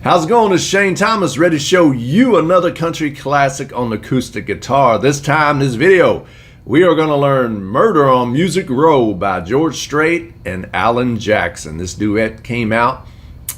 How's it going? It's Shane Thomas, ready to show you another country classic on acoustic guitar. This time, this video, we are going to learn Murder on Music Row by George Strait and Alan Jackson. This duet came out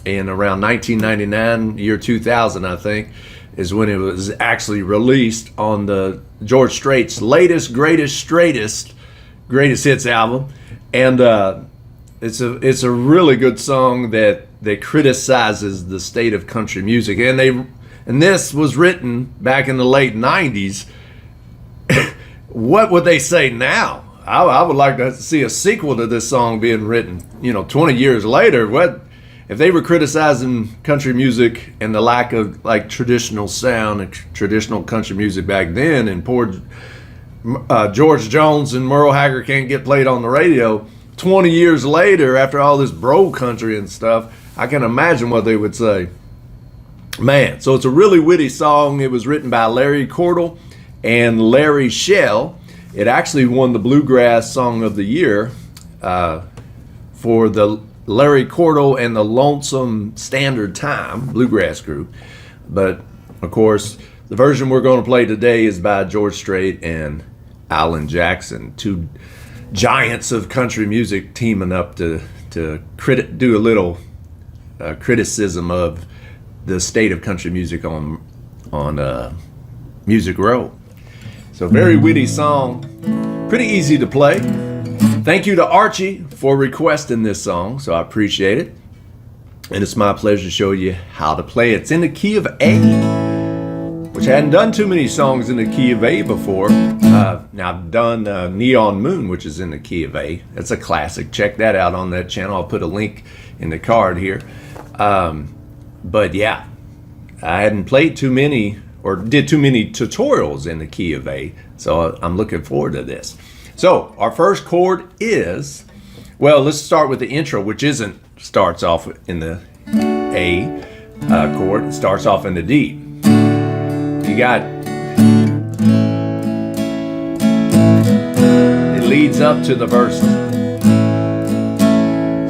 in around 1999, year 2000, I think, is when it was actually released on the George Strait's Latest Greatest Straitest Hits album. And it's a really good song that criticizes the state of country music, and this was written back in the late 90s. What would they say now? I would like to see a sequel to this song being written 20 years later. What if they were criticizing country music and the lack of like traditional sound and traditional country music back then, and poor George Jones and Merle Haggard can't get played on the radio 20 years later after all this bro country and stuff? I can imagine what they would say. Man, so it's a really witty song. It was written by Larry Cordle and Larry Shell. It actually won the Bluegrass Song of the Year for the Larry Cordle and the Lonesome Standard Time Bluegrass group. But of course, the version we're going to play today is by George Strait and Alan Jackson, two giants of country music teaming up to do a little criticism of the state of country music on Music Row. So very witty song, pretty easy to play. Thank you to Archie for requesting this song, so I appreciate it. And it's my pleasure to show you how to play it. It's in the key of A, which I hadn't done too many songs in the key of A before. Now I've done Neon Moon, which is in the key of A. It's a classic. Check that out on that channel. I'll put a link in the card here. But yeah, I hadn't played too many or did too many tutorials in the key of A, so I'm looking forward to this. So our first chord is, well, let's start with the intro, which starts off in the A chord. It starts off in the D. You got, it leads up to the verses.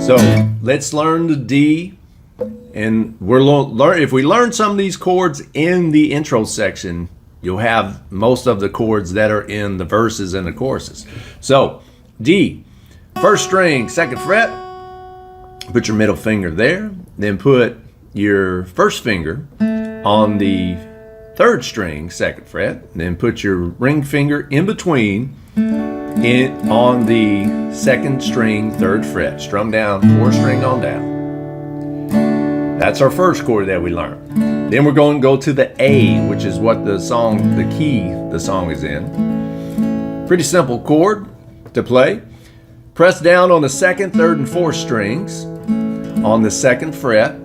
So let's learn the D, and if we learn some of these chords in the intro section, you'll have most of the chords that are in the verses and the choruses. So D, first string, second fret, put your middle finger there, then put your first finger on the third string, second fret, then put your ring finger in between on the second string, third fret. Strum down, fourth string on down. That's our first chord that we learned. Then we're going to go to the A, which is what the key the song is in. Pretty simple chord to play. Press down on the second, third, and fourth strings on the second fret.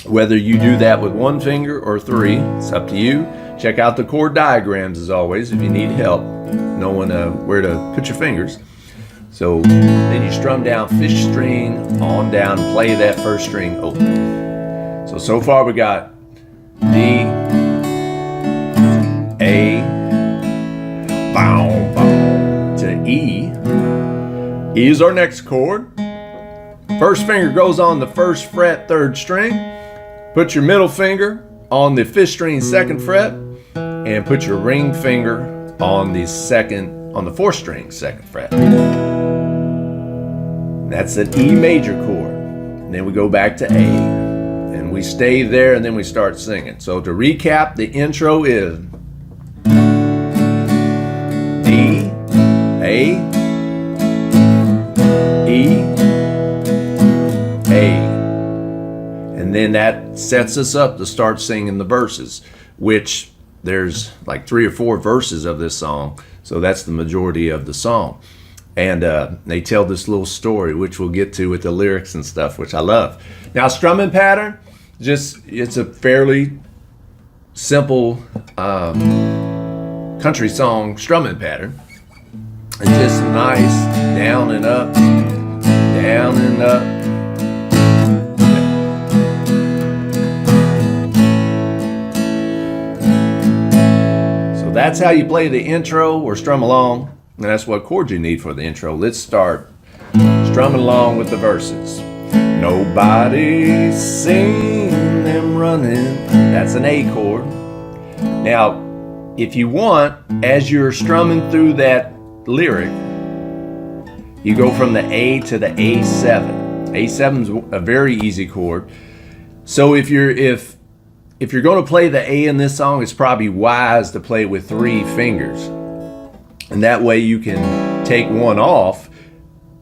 Whether you do that with one finger or three, it's up to you. Check out the chord diagrams as always if you need help knowing where to put your fingers. So then you strum down fifth string on down, play that first string open. So far we got D, A, bow, bow, to E. E is our next chord. First finger goes on the first fret, third string. Put your middle finger on the fifth string, second fret, and put your ring finger on the fourth string, second fret. That's an E major chord. And then we go back to A. And we stay there, and then we start singing. So to recap, the intro is D, A, E, A. And then that sets us up to start singing the verses, which there's like 3 or 4 verses of this song. So that's the majority of the song. And they tell this little story, which we'll get to with the lyrics and stuff, which I love. Now, strumming pattern, it's a fairly simple country song strumming pattern. It's just nice, down and up, down and up. So that's how you play the intro or strum along. And that's what chords you need for the intro. Let's start strumming along with the verses. Nobody's seen them running. That's an A chord. Now, if you want, as you're strumming through that lyric, you go from the A to the A7. A7 is a very easy chord. So if you're going to play the A in this song, it's probably wise to play with 3 fingers. And that way you can take one off,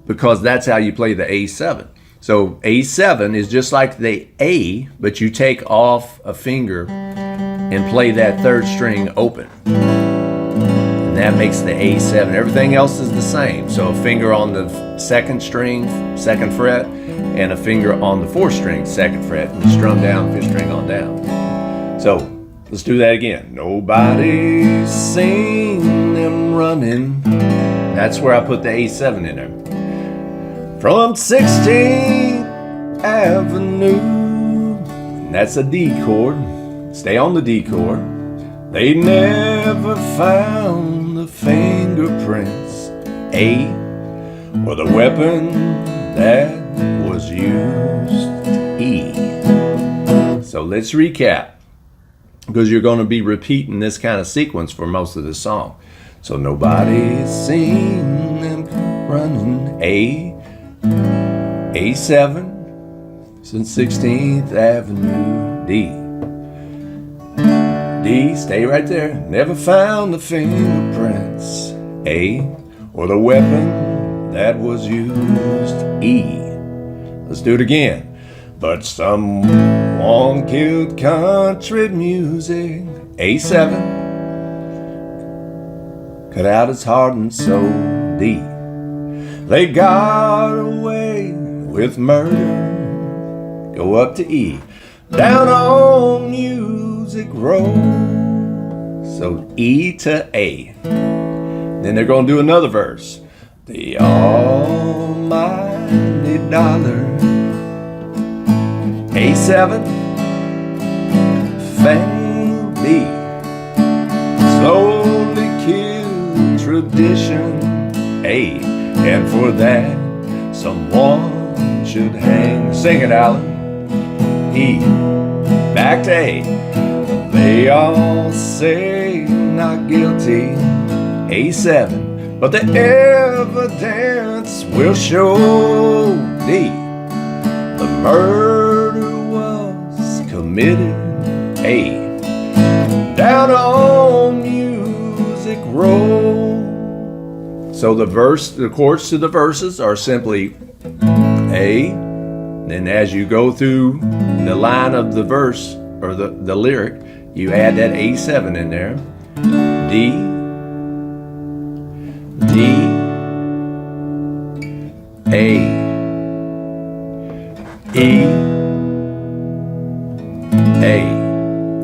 because that's how you play the A7. So A7 is just like the A, but you take off a finger and play that 3rd string open. And that makes the A7. Everything else is the same. So a finger on the 2nd string, 2nd fret, and a finger on the 4th string, 2nd fret, and strum down, 5th string on down. So let's do that again. Nobody's seen them running. That's where I put the A7 in there. From 16th Avenue. And that's a D chord. Stay on the D chord. They never found the fingerprints, A, or the weapon that was used, E. So let's recap, because you're going to be repeating this kind of sequence for most of the song. So nobody's seen them running, A, A7, since 16th Avenue, D. D, stay right there. Never found the fingerprints, A, or the weapon that was used, E. Let's do it again. But someone killed country music, A7. Cut out its heart and soul, D. They got away with murder, go up to E. Down on Music Row. So E to A. Then they're going to do another verse. The almighty dollar, A7, fame D. Slowly killed tradition, A. And for that, someone should hang. Sing it, Alan. E. Back to A. They all say not guilty, A7. But the evidence will show, D. The murder was committed, A. Down on Music Row. So the chords to the verses are simply A. Then as you go through the line of the verse, or the lyric, you add that A7 in there. D, D, A, E, A.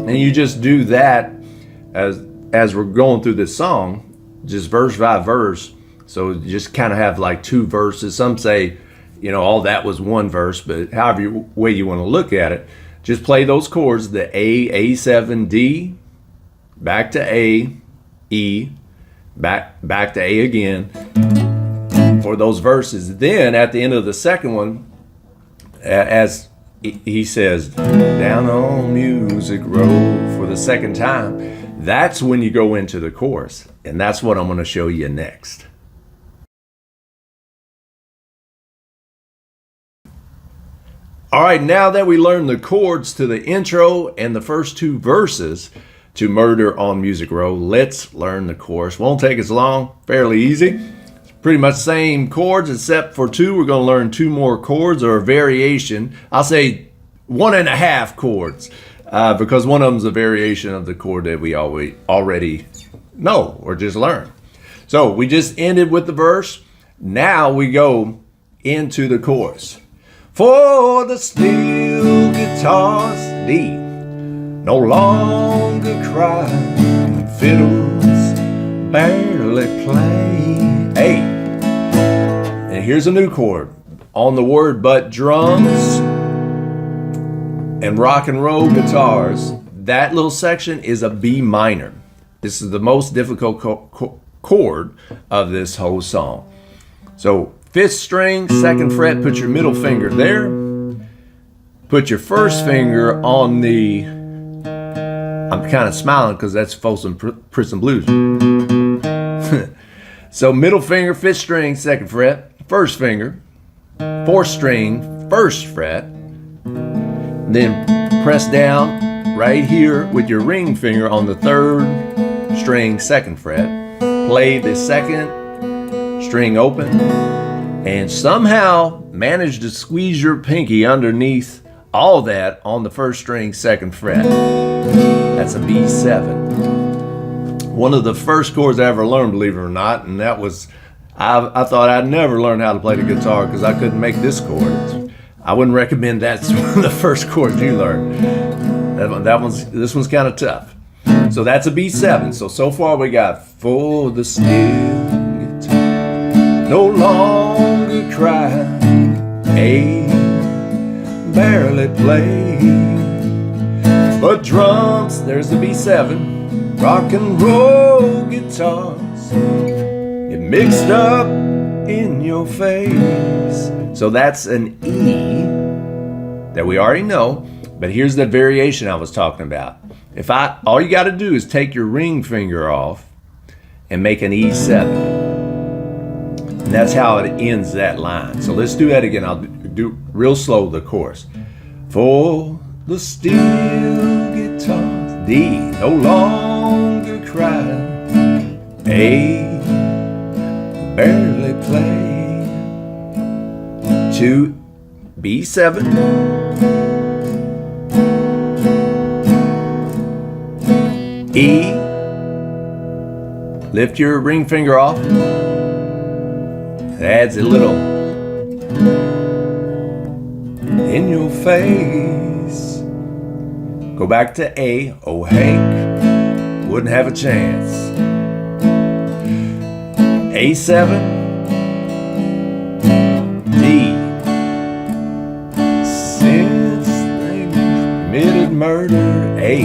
And you just do that as we're going through this song, just verse by verse. So you just kind of have like 2 verses. Some say, all that was 1 verse, but however way you want to look at it, just play those chords, the A, A7, D, back to A, E, back to A again for those verses. Then at the end of the second one, as he says, down on Music Row for the second time, that's when you go into the chorus. And that's what I'm going to show you next. All right, now that we learned the chords to the intro and the first 2 verses to Murder on Music Row, let's learn the chorus. Won't take us long, fairly easy. It's pretty much the same chords except for 2. We're going to learn 2 more chords, or a variation. I'll say 1.5 chords because one of them is a variation of the chord that we already know or just learned. So we just ended with the verse. Now we go into the chorus. For the steel guitars, D, no longer cry, fiddles barely play, A. And here's a new chord. On the word but drums and rock and roll guitars, that little section is a B minor. This is the most difficult chord of this whole song. So 5th string, 2nd fret, put your middle finger there. put your first finger on the, I'm kind of smiling because that's Folsom Prison Blues. So middle finger, 5th string, 2nd fret, first finger, 4th string, 1st fret, then press down right here with your ring finger on the 3rd string, 2nd fret, play the 2nd string open, and somehow manage to squeeze your pinky underneath all that on the 1st string, 2nd fret. That's a B7. One of the first chords I ever learned, believe it or not, and that was, I thought I'd never learn how to play the guitar because I couldn't make this chord. I wouldn't recommend that's one of the first chords you learn. This one's kind of tough. So that's a B7. So far we got for the still guitar, no longer cry, A, barely play, but drums, there's the B7. Rock and roll guitars, it mixed up in your face. So that's an E that we already know, but here's the variation I was talking about. All you got to do is take your ring finger off and make an E7. And that's how it ends that line. So let's do that again. I'll do real slow the chorus. For the steel guitars, D, no longer cry, A, barely play, 2, B7, E, lift your ring finger off, it adds a little in your face. Go back to A, oh Hank, wouldn't have a chance. A7, D, since they committed murder, A,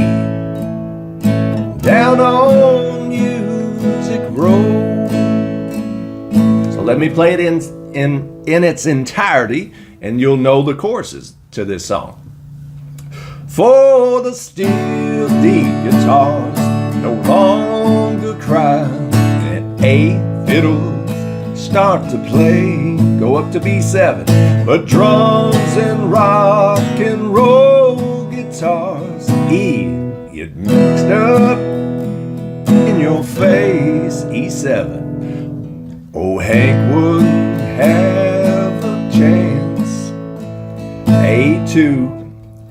down on Music Row. So let me play it in its entirety and you'll know the choruses to this song. For the steel D guitars no longer cry, and A fiddles start to play, go up to B7, but drums and rock and roll guitars, E, get mixed up in your face, E7. Oh, Hank wouldn't have a chance. A2,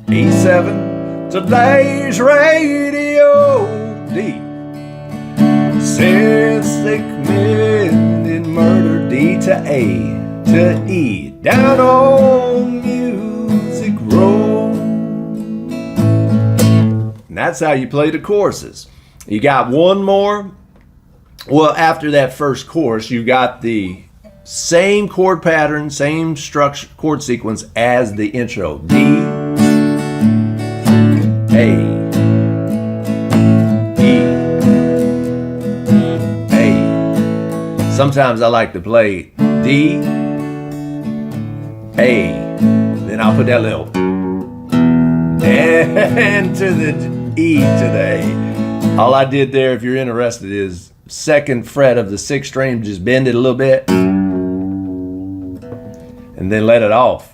E7, today's radio, D, since they committed murder, D to A to E, down on Music Row. And that's how you play the choruses. You got one more. Well, after that first chorus, you got the same chord pattern, same structure, chord sequence as the intro. D, A, E, A. Sometimes I like to play D, A, then I'll put that little and to the E to the A. All I did there, if you're interested, is 2nd fret of the 6th string, just bend it a little bit and then let it off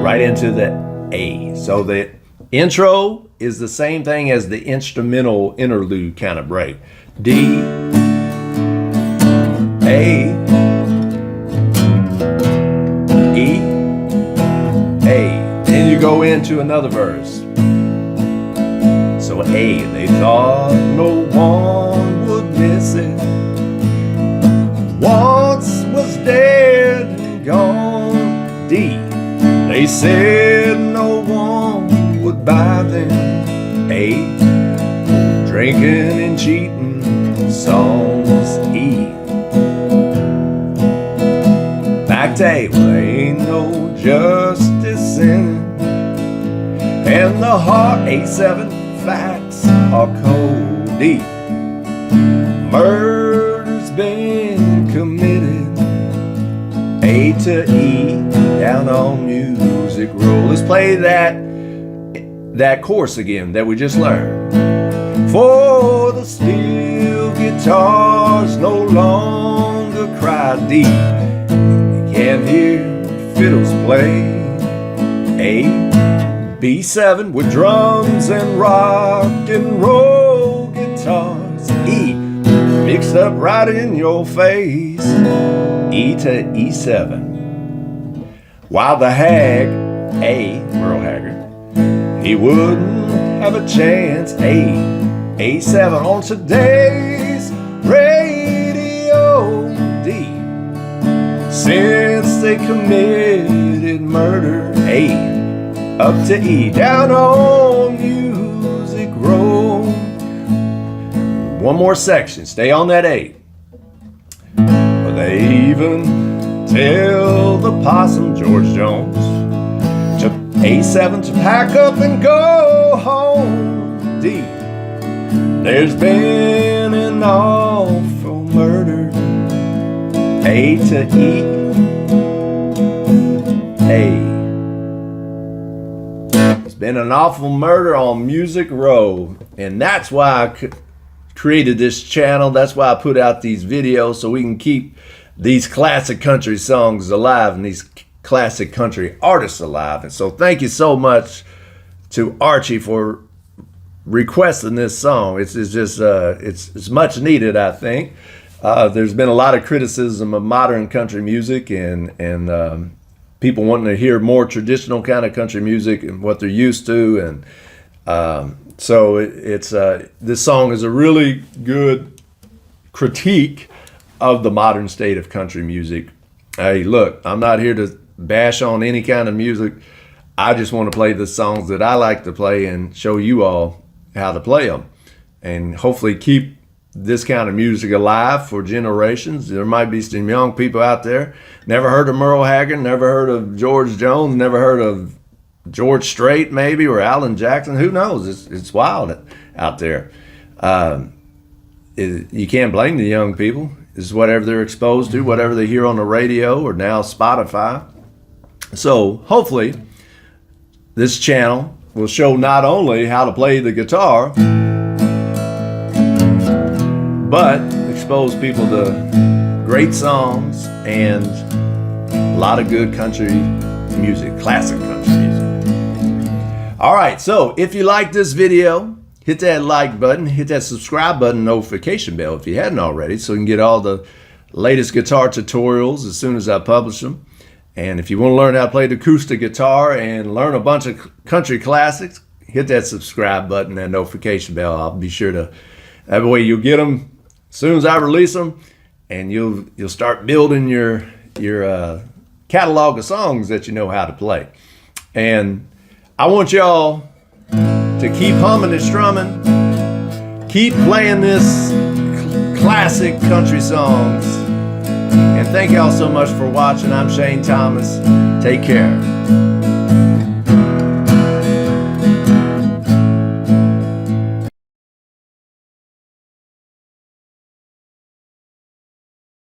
right into the A. So the intro is the same thing as the instrumental interlude kind of break. D, A, E, A. Then you go into another verse. So A, they thought no one would miss it. Once was dead and gone. D, they said no one would buy them. A, drinking and cheating songs. E, back to A, well, there ain't no justice in it. And the heart, A7, facts are cold. D, murder's been committed. A to E, down on Music music roll. Let's play that chorus again that we just learned. For the steel guitars no longer cry deep. You can't hear fiddles play. A, B7 with drums and rock and roll guitars. E, mixed up right in your face. E to E7. While the hag, A, Merle Haggard, he wouldn't have a chance. A7 on today's radio. D, since they committed murder. A, up to E, down on music roll. One more section, stay on that A. But they even tell the possum, George Jones, to A7 to pack up and go home. D, there's been an awful murder. A to E. A. It's been an awful murder on Music Row, and that's why I created this channel. That's why I put out these videos, so we can keep these classic country songs alive and these classic country artists alive. And so thank you so much to Archie for requesting this song. It's just it's much needed, I think. There's been a lot of criticism of modern country music and people wanting to hear more traditional kind of country music and what they're used to, and so this song is a really good critique of the modern state of country music. Hey, look, I'm not here to bash on any kind of music. I just want to play the songs that I like to play and show you all how to play them, and hopefully keep this kind of music alive for generations. There might be some young people out there never heard of Merle Haggard, never heard of George Jones, never heard of George Strait maybe, or Alan Jackson. Who knows? It's wild out there. You can't blame the young people. It's whatever they're exposed to, whatever they hear on the radio or now Spotify. So hopefully this channel will show not only how to play the guitar, but expose people to great songs and a lot of good country music, classic country music. All right, so if you like this video, hit that like button, hit that subscribe button, notification bell if you hadn't already, so you can get all the latest guitar tutorials as soon as I publish them. And if you want to learn how to play the acoustic guitar and learn a bunch of country classics, hit that subscribe button and notification bell. I'll be sure to, that way you'll get them as soon as I release them, and you'll start building your catalog of songs that you know how to play. And I want y'all to keep humming and strumming, keep playing this classic country songs. And thank y'all so much for watching. I'm Shane Thomas. Take care.